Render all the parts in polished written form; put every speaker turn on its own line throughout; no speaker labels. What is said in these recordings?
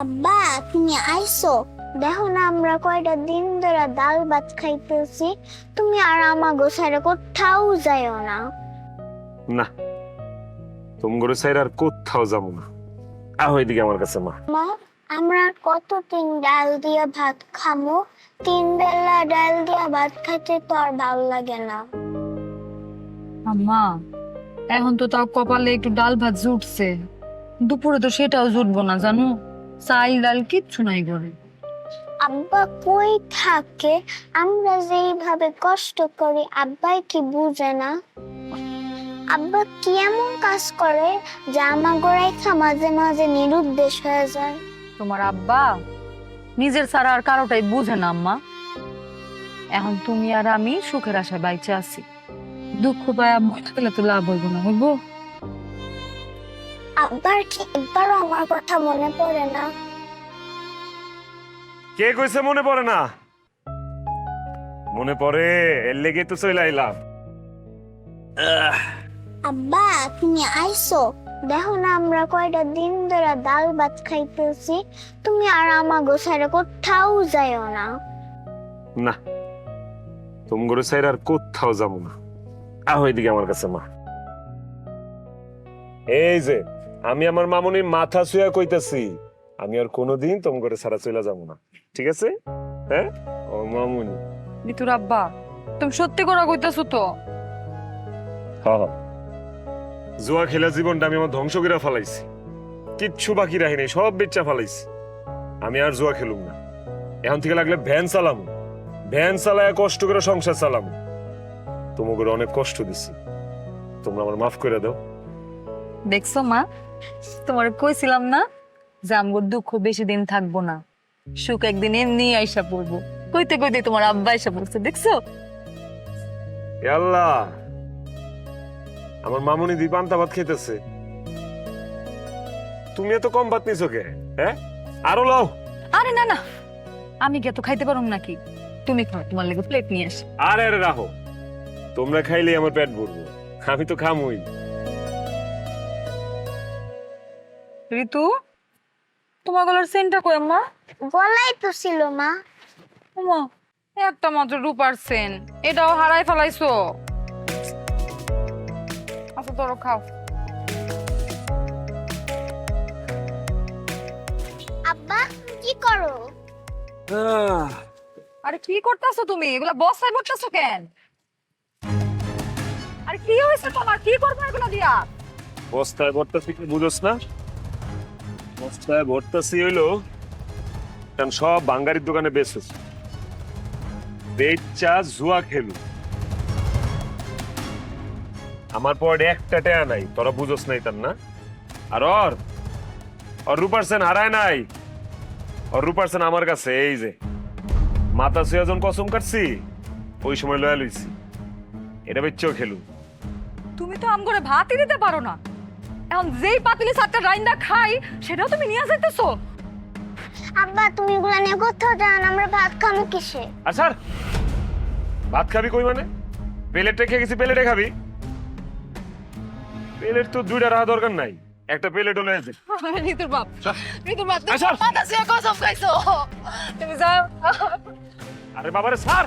আব্বা, তুমি আইছো? দেখো না আমরা কয়টা দিন ধরে ডাল ভাত খাইতেছি। তুমি আর আমার গোছারে কোথাও যাইও না।
না, তুমি করে সাইড আর কোথাও যাবো না। আহ এদিকে আমার কাছে মা।
মা, আমরা কতদিন ডাল দিয়ে ভাত খামো? 3 বেলা ডাল দিয়ে ভাত খাইতে তো আর ভালো লাগে না।
আম্মা, এখন তো তাও কপালে একটু ডাল ভাত জুটছে, দুপুরে তো সেটাও জুটবো না জানো। চাল ডাল কিচ্ছু নাই ঘরে।
আব্বা কই থাকে? আমরা যেইভাবে কষ্ট করি আব্বাই কি বুঝে না? আব্বা কি এমন কাজ করে যে আমার গোড়াইখা মাঝে মাঝে নিরুদ্দেশ হয়ে যায়?
তোমার আব্বা নিজের ছাড়া আর কারোটাই বুঝে না আম্মা। এখন তুমি আর আমি সুখের আশায় বাইচে আছি, দুঃখ পায় মরে গেলে তো লাভ হইব না, হইব?
আব্বার কি একবারও আমার কথা মনে পড়ে না?
কে কইছে মনে পড়ে না? মনে পড়ে, এর লেগে তো চলে আইলাম।
আব্বা, তুমি আইছো? দেখো না আমরা কয়টা দিন ধরে ডাল ভাত খাইতেছি। তুমি আর আমার গোছারে কোথাও যাইও না।
না, তুমি করে সাইড আর কোথাও যাবো না। আহ এদিকে আমার কাছে মা। এই যে আমি আমার মামুনির মাথা ছুঁয়া কইতাছি, আমি আর কোনোদিন তুমি করে ছাড়া চলে যাবো না, ঠিক আছে? হ্যাঁ ও মামুনি।
নিতুর আব্বা, তুমি সত্যি করে কইতাছো তো?
হ্যাঁ, জুয়া খেলা জীবনটা আমি আমার ধ্বংস করে ফেলাইছি। কিচ্ছু বাকি রাখি নাই, সব বেচা ফেলাইছি। আমি আর জুয়া খেলুম না। এখন থেকে লাগলে ভ্যান চালাম, ভ্যান চালায় কষ্ট করে সংসার চালাম। তোমাকে অনেক কষ্ট দিছি, তোমরা আমার মাফ করে দাও।
দেখছো মা, তোমার কইছিলাম না যে আমগো দুঃখ বেশি দিন থাকবো না, সুখ একদিন এমনি আইসা পড়বো। কইতে কইতে তোমার আব্বা আইসা পড়ছে, দেখছো?
এ আল্লাহ, আমার মামুনি দি পান্তা ভাত খেতেছে, তুমি এত কম ভাত নিছো কে? হ্যাঁ, আরো লাও।
আরে না না, আমি কি এত খাইতে পারুম নাকি? তুমি খাও, তোমার লেগে প্লেট নিয়ে আসি।
আরে আরে রাখো, তোমরা খাইলে আমার পেট ভরবো, আমি তো খামুই।
ঋতু, তোমার গলার সেন্টটা কই আম্মা?
গলাই তো ছিল মা।
ওমা, একটা মাত্র রূপার সেন, এটাও হারাই ফেলাইছো। আচ্ছা ধরো, খাও।
আব্বা, কি করো?
আরে কি করতেছো তুমি? এগুলা বস্তায় ভরতেছো কেন? আরে কি হয়েছে তোমার? কি করবো এগুলো দিয়া?
বস্তায় ভরতাছি কি বুঝোস না? বস্তায় ভরতাছি হইলো কারণ সব বাঙ্গারির দোকানে বেচেছে, বেচা জুয়া খেলু। আমার পরে একটা টেয়া নাই, তোরা বুঝোস নাই তার না? আর ওর রূপার সেন হারায় নাই, ওর রূপার সেন আমার কাছে। এই যে মাথা ছুঁয়া যখন কসম কাটছি, ওই সময় লয়া লইছি, এটা বেচেও খেলু।
তুমি তো আম করে ভাতই দিতে পারো না, এখন যেই পাতিলে সাতটা রাইন্দা খাই সেটাও তুমি নিয়ে যাইতেছো।
আব্বা, তুমি এগুলা নিয়ে কোথাও যাও না, আমরা ভাত খামো কিসে?
আচ্ছা, ভাত খাবি কই মানে? প্লেটে খেয়ে গেছি, প্লেটে খাবি। প্লেট তো দুইটা রাখা দরকার নাই, একটা প্লেট হলে আছে।
ঋতুর বাপ, ঋতুর বাপ, তুমি
আচ্ছা।
মাথা ছুঁয়ে কসম খাইছো। তুমি যাও।
আরে বাবারে স্যার,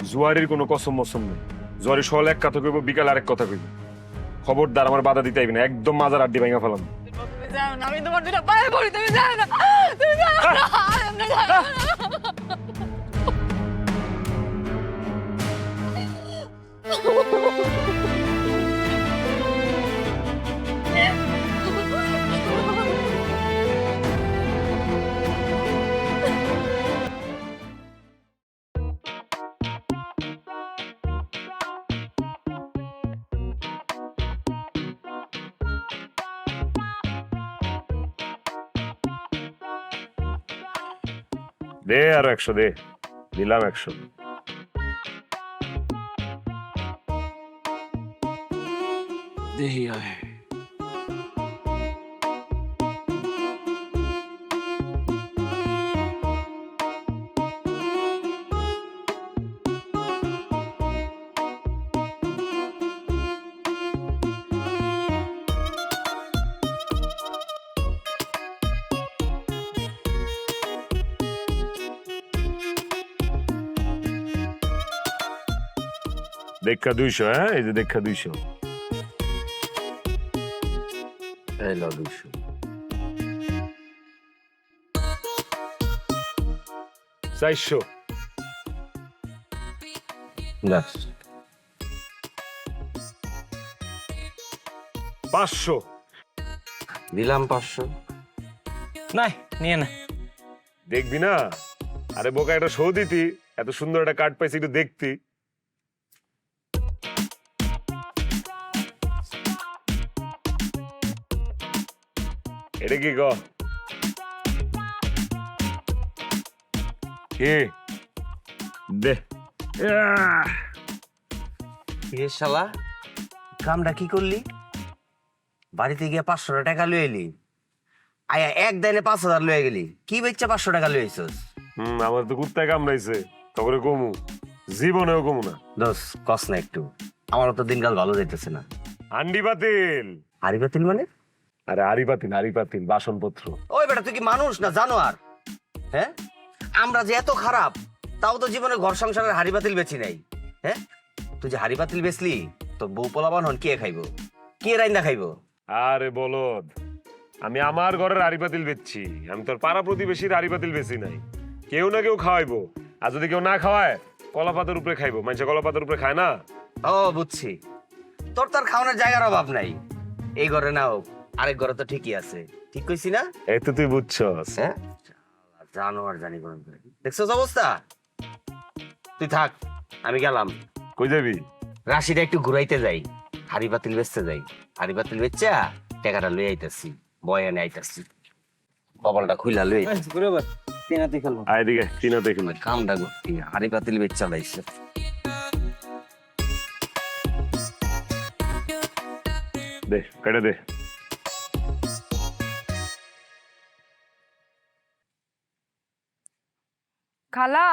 জুয়ারির কোনো কসম মসম নেই। জুয়ারি সকাল এক কথা কইব, বিকাল আরেক কথা কইব। খবরদার আমার বাধা দিতে আইবি না, একদম মাজার আড্ডি ভাঙা ফেলাম।
তুমি যাও না, আমি তোমার দুটা পায়ে পড়ি, তুমি যাও না, তুমি যাও না, আমরা যাও না।
দে আরো 100 দে, দিলাম 100।
দেহি আয়।
দেখা 200, হ্যাঁ এই যে দেখা 200।
এই লো 200।
400।
না
500।
দিলাম 500। নাই নিয়ে না।
দেখবি না? আরে বোকা, একটা শো দিতি, এত সুন্দর একটা কার্ড পাইছি, একটু দেখতি। এটা কি গ কি দে।
এ শালা কামটা কি করলি? বাড়িতে গিয়ে 500 টাকা লয়ে এলি, আয়া এক দিনে 5000 লয়ে গেলি। কি বেচা 500 টাকা লয়ে আইছস?
আমার তো কুত্তায় কামড়াইছে, তবে কমু, জীবনেও কমু না।
দোস কস না একটু, আমারও তো দিনকাল ভালো যাইতেছে না।
হান্ডি বাতিল।
হাড়ি বাতিল মানে?
আরে হাড়ি পাতিল, বাসনপত্র।
ওই বেটা তুই কি মানুষ না জানোয়ার? হ্যাঁ, আমরা যে এত খারাপ, তাও তো জীবনে ঘর সংসারের হাড়ি বাতিল বেচি নাই। হ্যাঁ, তুই যে হাড়ি বাতিল বেচলি, তোর বউ পোলাবান হন কে খাইবো? কে রাইন্দা খাইবো?
আরে বলদ, আমি আমার ঘরের হাড়ি পাতিল বেচছি, আমি তোর পাড়া প্রতিবেশীর হাড়ি পাতিল বেচি নাই। কেউ না কেউ খাওয়াইবো, আর যদি কেউ না খাওয়ায় কলা পাতার উপরে খাইবো। মানুষে কলা পাতার উপরে খায় না।
ও বুঝছি, তোর তার খাওয়ানোর জায়গার অভাব নাই। এই ঘরে না হোক, আরেক ঘরে তো ঠিকই আছে। ঠিক কইছি না?
এই তো তুই বুঝছস।
হ্যাঁ, জানোয়ার জানি কোন। দেখছস অবস্থা? তুই থাক, আমি গেলাম।
কই যাবি?
রাশিটা একটু ঘুরাইতে যাই, হাড়ি বাতিল বেচতে যাই। হাড়ি বাতিল বেচা টাকাটা লই আইতাছি, বয়ানে আইতাছি। কপালটা খুইলা লই আইতাছি।
আয় দিকে তিনা দেখুন।
কামটা করতি, হাড়ি বাতিল বেচা লাইছে।
দে কেটে দে।
খালা,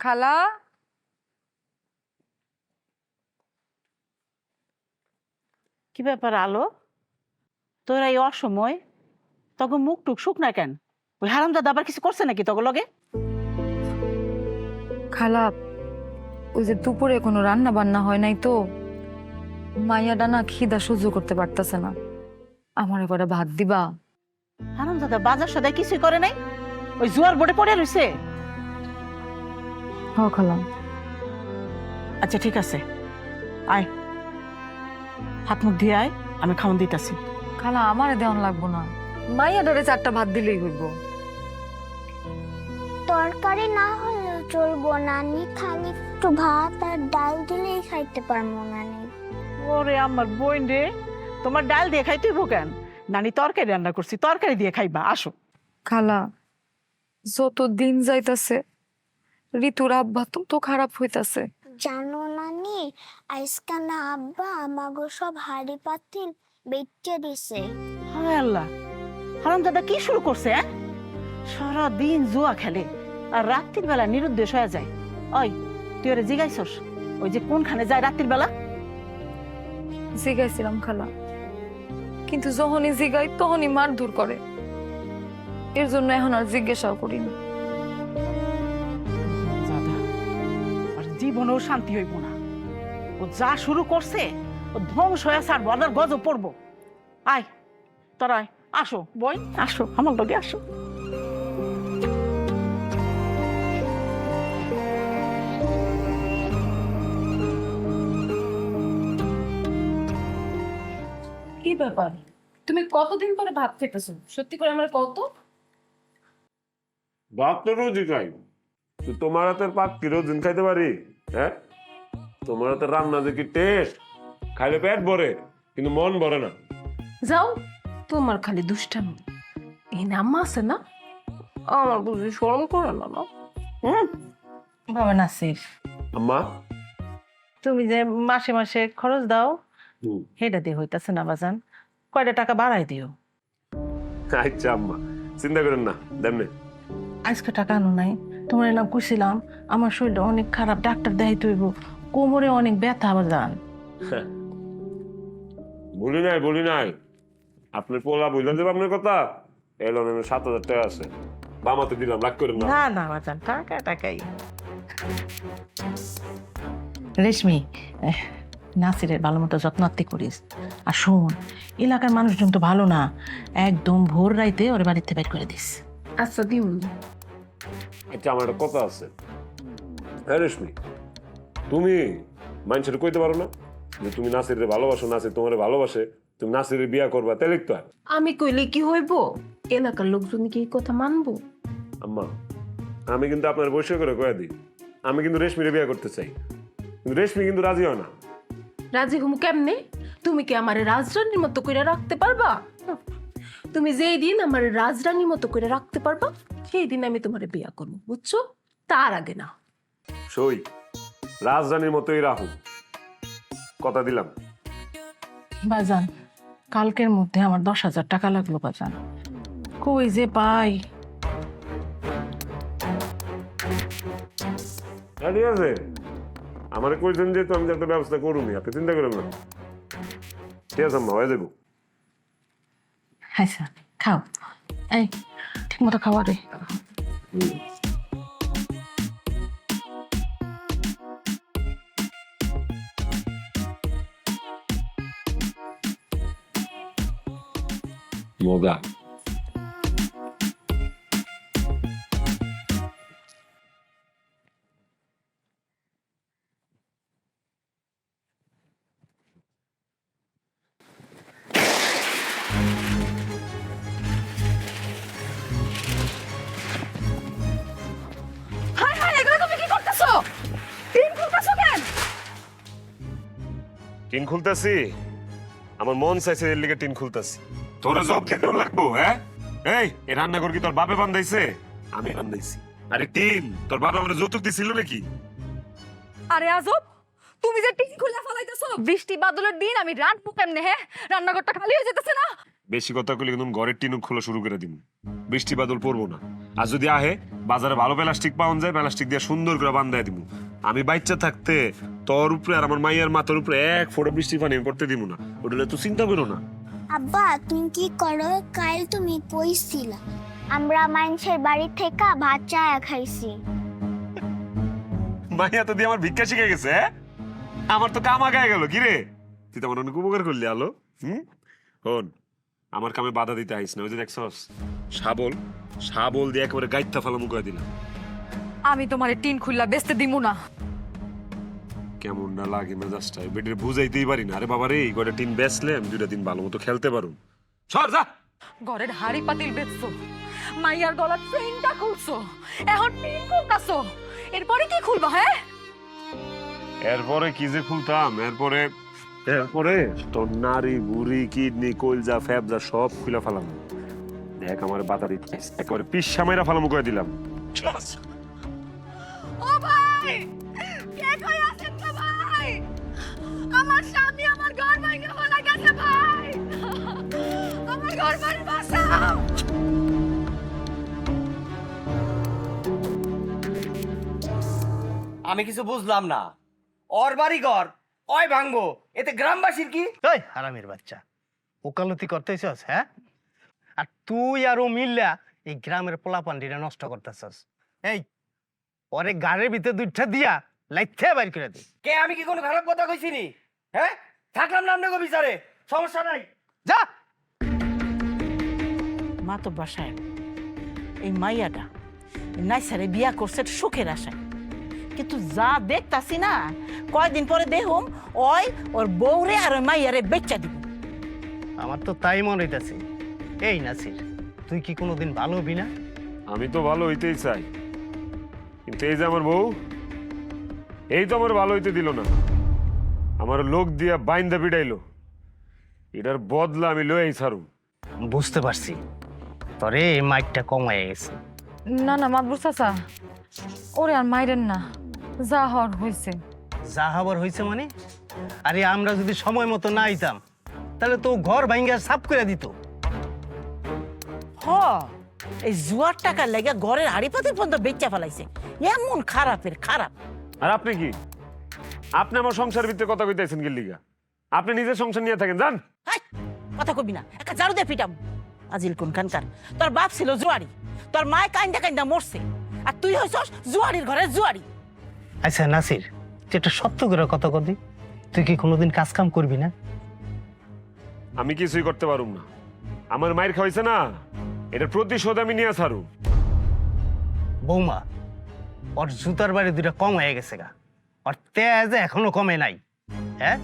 খালা,
কি ব্যাপার আলো, তোরা এই অসময় তখন মুখ টুক শুক না কেন? ওই হারামজাদা আবার কিছু করছে নাকি তখন লগে?
খালা, ওই যে দুপুরে কোনো রান্না বান্না হয় নাই তো, মাইয়াটা না খিদা সহ্য করতে পারতেছে না। আমার এবারে ভাত দিবা?
হারামজাদা বাজার সদাই কিছুই করে নাই, ওই জুয়ার বোর্ডে পড়ে রইছে।
হ খালা।
আচ্ছা ঠিক আছে, আয় হাত মুখ দিয়ে আয়, আমি খাওয়ান দিতেছি।
খালা আমারে দেওয়ান লাগবো না, মাইয়াটারে 4টা ভাত দিলেই হইব।
তরকারি না হলেও চলবো নানি, খালি একটু ভাত আর ডাল দিলেই খাইতে পারবো নানি।
ওরে আমার বোন রে, তোমার ডাল দিয়ে খাই তুই কেন? নানি তরকারি রান্না করছি, তরকারি দিয়ে খাইবা, আসো।
খালা, যত দিন যাইতাছে ঋতুর আব্বা তো খারাপ হইতাছে।
জানো নানি, আজকে না আব্বা আমাগো সব হাড়ি পাতিল বেচে দিছে।
হায় আল্লাহ, হারামজাদা কি শুরু করছে? সারা দিন জুয়া খেলে আর রাত্রির বেলা নিরুদ্দেশ হয়ে যায়। ওই তুই ওরে জিগাইছস ওই যে কোনখানে যায় রাত্রির বেলা?
জিগাইছিলাম খালা, কিন্তু যখনই জিগাই তখনই মারধর করে। এর জন্য এখন আর জিজ্ঞাসাও করি না।
আর জীবনেও শান্তি হইব না। ও যা শুরু করছে ও ধ্বংস হয়ে ছাড়বো, আর গজব পড়বো। আয় তোরা আয়, আসো বই, আসো আমার লগে আসো।
কি ব্যাপার, তুমি কতদিন পরে ভাত খেতেছো? সত্যি করে আমার কত?
ভাত তো রোজই খাই, তো তোমার হাতের পাক কি রোজ দিন খাইতে পারি? হ্যাঁ, তোমার হাতের রান্না যে কি টেস্ট, খাইলে পেট ভরে কিন্তু মন ভরে না।
যাও, তোমার খালি দুষ্টামি। এই নাম্মা আছে না, আমার বুঝি শরম করে না। না
বাবা নাসির,
আম্মা,
তুমি যে মাসে মাসে খরচ দাও হেটা দিয়ে হইতাছে না বাজান, কয়টা টাকা বাড়াই দিও।
আচ্ছা আম্মা, চিন্তা করেন না, দেমনে।
আজকে টাকা আনো নাই, তোমার এলাম কইছিলাম আমার শরীরটা অনেক খারাপ, ডাক্তার দেখাইতে হইব, কোমরে অনেক ব্যথা বাজান।
বলি নাই আপনার পোলা বুঝলেন যে আপনার কথা। এলো 7,000 টাকা আছে, বামাতে দিলাম, রাগ করেন না।
না না বাজান, টাকা টাকাই। রেশমি, নাসিরের ভালো মতো যত্নাত্তি করিস। আর শোন, এলাকার মানুষজন তো ভালো না, একদম ভোর রাইতে ওর বাড়িতে বের করে দিস।
আচ্ছা দিম।
আচ্ছা, আমার একটা কথা আছে। হ্যাঁ রেশমি, তুমি মানুষের কইতে পারো না যে তুমি নাসিরের ভালোবাসো, নাসির তোমার ভালোবাসে, তুমি নাসিরের বিয়া করবা, তাই লিখতে হয়।
আমি কইলে কি হইব? এলাকার লোকজন কি এই কথা মানবো?
আম্মা, আমি কিন্তু আপনার বসে করে কয়ে দিই, আমি কিন্তু রেশমিরে বিয়া করতে চাই, কিন্তু রেশমি কিন্তু রাজি হয় না।
রাজি হুম কেমনে? তুমি কি আমারে রাজরানীর মতো করে রাখতে পারবা? তুমি যেই দিন আমার রাজরানীর মতো করে রাখতে পারবা সেই দিন আমি তোমারে বিয়া করবো, বুঝছো? তার আগে না।
সই, রাজধানীর মতোই রাহু, কথা দিলাম।
বাজান, কালকের মধ্যে আমার 10,000 টাকা লাগলো বাজান, কই যে পাই।
হ্যাঁ ঠিক আছে, আমার কইছেন যেহেতু আমি একটা ব্যবস্থা করুনি, আপনি চিন্তা করেন না। ঠিক আছে আম্মা, হয়ে যাবো।
আচ্ছা খাও, এই ঠিক মতো খাওয়া রে।
মজা।
হাই হাই, এগুলো তুমি কি করতেছো? টিন খুলতেছো কেন?
টিন খুলতাছি, আমার মন চাইছে এর লিগে টিন খুলতাছি। তোরা জব খেতে লাগবো? হ্যাঁ, এই রান্নাঘর কি তোর বাপে বান্ধাইছে? আমি বান্ধাইছি। আরে টিন, তোর বাবা আমার যৌতুক দিছিল নাকি?
আরে আজব, তুমি যে টিন খুলে ফেলাইতেছো, বৃষ্টি বাদলের দিন আমি রান্না কেমনে? হ্যাঁ, রান্নাঘরটা খালি হয়ে যেতেছে না?
বেশি কথা কইলে কিন্তু ঘরের টিন খোলা শুরু করে দিন। বৃষ্টি বাদল পড়বো না। আর যদি আহে বাজারে ভালো প্লাস্টিক পাওয়া যায়, প্লাস্টিক দিয়ে সুন্দর করে বান্ধায় দিব। আমি বাচ্চা থাকতে তোর উপরে আর আমার মাইয়ার মাথার উপরে এক ফোঁটা বৃষ্টি পানি আমি পড়তে দিব না। ওটা তো চিন্তা করো না।
আব্বা তুমি কি করো? কাল তুমি কইছিলা আমরা মানুষের বাড়ি থেকে ভাত চায়া খাইছি।
মাইয়া তো দিয়ে আমার ভিক্ষা শিখে গেছে। আমার তো কাম আগায় গেল। কি রে, তুই তো আমার অনেক উপকার করলি। আলো হন, আমার কামে বাধা দিতে আইস না। ওই যে দেখছস, শাবল শাবল দিয়ে একেবারে গাইত্যা ফেলা মুখে দিলাম।
আমি তোমারে টিন খুললা বেচতে দিমু না।
কেমন না লাগে মেজাজটা, বেডের বুঝাইতেই পারি না। আরে বাবা রে, এই কয়টা টিন বেচলে আমি 2টা দিন ভালো মতো খেলতে পারুম। সর যা।
ঘরের হাড়ি পাতিল বেচছো, মাইয়ার গলার চেইনটা খুলছো, এখন টিন খুলতাছো, এরপরে কি খুলবা? হ্যাঁ,
এরপরে কি যে খুলতাম, এরপরে তোর নারী বুড়ি কিডনি কলজা ফ্যাবজা সব খুলে ফেলাম। দেখ আমার বাধা দিতে একেবারে পিসা মেরা ফেলাম করে দিলাম।
ও ভাই, কে কই আছেন তো ভাই? আমার স্বামী আমার ঘর ভাঙা ফেলা গেছে ভাই, আমার ঘর বাড়ি বাঁচাও।
আমি কিছু বুঝলাম না। ওর বাড়ি ঘর ওই ভাঙবো, এতে গ্রামবাসীর কি?
ওই হারামির বাচ্চা, ওকালতি করতেছস? হ্যাঁ, আর তুই আর ও মিল্লা এই গ্রামের পোলাপান্ডিরা নষ্ট করতেছস। এই ওরে গাড়ির ভিতরে 2টা দিয়া লাইথে বাইর করে দে।
কে, আমি কি কোনো খারাপ কথা কইছিনি? হ্যাঁ, থাকলাম না আপনাকে বিচারে, সমস্যা নাই।
যা।
মাতব্বর সাহেব, এই মাইয়াটা নাইসারে বিয়া করছে সুখের আশায়, কিন্তু যা দেখতাছি না, কয়দিন পরে দেখুম ওই ওর বউরে আর ওই মাইয়ারে বেচা দিব।
আমার তো তাই মনে হইতাছে। এই নাসির, তুই কি কোনোদিন ভালো হবি না?
আমি তো ভালো হইতেই চাই, কিন্তু এই যে আমার বউ, এই তো আমার ভালো হইতে দিল না। আমার লোক দিয়া বাইন্দা পিটাইলো। এটার বদলা আমি লই ছাড়ুম।
বুঝতে পারছি, তরে এই মাইকটা কমায় গেছে।
না না মাতবর চাচা, ওরে আর মাইরেন না, যা হওয়ার হয়েছে।
যা হবার হয়েছে মানে? আরে আমরা যদি সময় মতো না আইতাম তাহলে তো ঘর ভাঙ্গা সাফ করে দিত।
হ, এই জুয়ার টাকা লেগে ঘরের হাড়ি পাতিল পর্যন্ত বেচা ফেলাইছে। এমন খারাপের খারাপ।
আর আপনি কি, আপনি আমার সংসার ভিতরে কথা কইতেছেন কি লিগা? আপনি নিজের সংসার নিয়ে থাকেন, জান।
হাই, কথা কবি না, একটা ঝাড়ু দিয়ে পিটাম। আজিল কোন কানকার, তোর বাপ ছিল জুয়ারি, তোর মায় কাইন্দা কাইন্দা মরছে, আর তুই হইছস জুয়ারির ঘরের জুয়ারি।
আচ্ছা নাসির, তুই একটা সত্য করে কথা কদি, তুই কি কোনোদিন কাজ কাম করবি না?
আমি কিছুই করতে পারুম না। আমার মায়ের খাওয়াইছে না, এটার প্রতিশোধ আমি নিয়ে ছাড়ু।
বৌমা, ওর জুতার বাড়ি দুটা কম হয়ে গেছে গা, ওর তেজ এখনো কমে নাই। হ্যাঁ,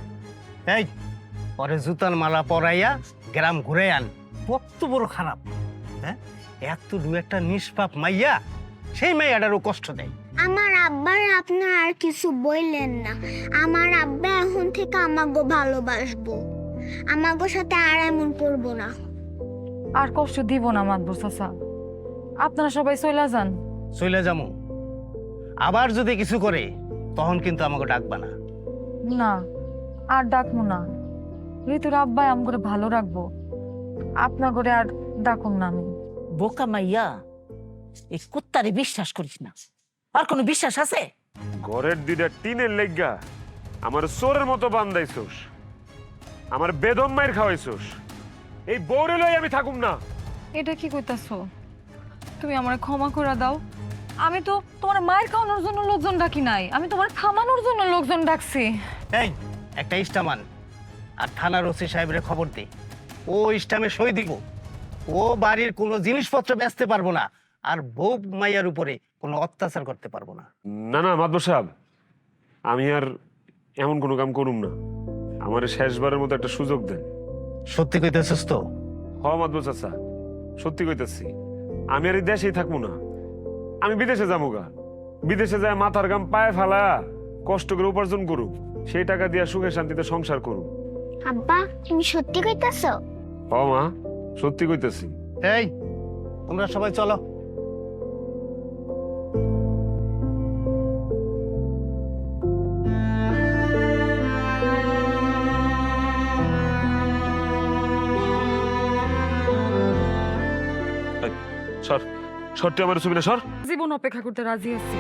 এই ওরে জুতার মালা পরাইয়া গ্রাম ঘুরে আন, কত বড় খারাপ। হ্যাঁ, এত দু একটা নিষ্পাপ মাইয়া, সেই মাইয়াটারও কষ্ট দেয়।
আমার আব্বার আপনার আর কিছু বললেন না। আমার আব্বা এখন থেকে আমাকে ভালোবাসবো, আমাকে সাথে আর এমন করবো না।
আর কষ্ট দিব না মাতবর চাচা, আপনারা সবাই চলে যান।
চলে যাবো, আবার যদি কিছু করে তখন কিন্তু আমাকে ডাকবা না।
না, আর ডাকবো না। ঋতুর আব্বাই আম করে ভালো রাখবো, আপনা করে আর ডাকুন না আমি।
বোকা মাইয়া, এই কুত্তারে বিশ্বাস করিস না। আর কোনো বিশ্বাস আছে?
ঘরের দুইটা টিনের লেগা আমার চোরের মতো বান্ধাইছোস, আমার বেদম মায়ের খাওয়াইছোস। এই বউরে লই আমি থাকুম না।
এটা কি কইতাছো? তুমি আমার ক্ষমা করে দাও। আমি তো তোমার মায়ের খাওয়ানোর জন্য লোকজন ডাকি নাই, আমি তোমার থামানোর জন্য লোকজন ডাকছি।
এই একটা ইস্টামান আর থানার ওসি সাহেবের খবর দে, ও ইস্টামে সই দিব। ও বাড়ির কোনো জিনিসপত্র বেচতে পারবো না, আর বউ মাইয়ার উপরে কোনো অত্যাচার করতে পারবো না।
না না মাতবর সাহেব, আমি আর এমন কোনো কাম করুম না। আমার শেষবারের মতো একটা সুযোগ দেন।
সত্যি কইতেছিস তো?
হ মাতবর চাচা, সত্যি কইতাছি। আমি আর এই দেশেই থাকবো না, আমি বিদেশে যাবো গা। বিদেশে যায় মাথার গাম পায়ে ফেলা কষ্ট করে উপার্জন করুক, সেই টাকা দিয়ে সুখে শান্তিতে সংসার করুক।
আব্বা, তুমি সত্যি কইতাছো?
হ মা, সত্যি কইতাছি।
এই তোমরা সবাই চলো।
সর, সরটি আমার ছবি না, সর।
জীবন অপেক্ষা করতে রাজি আছি।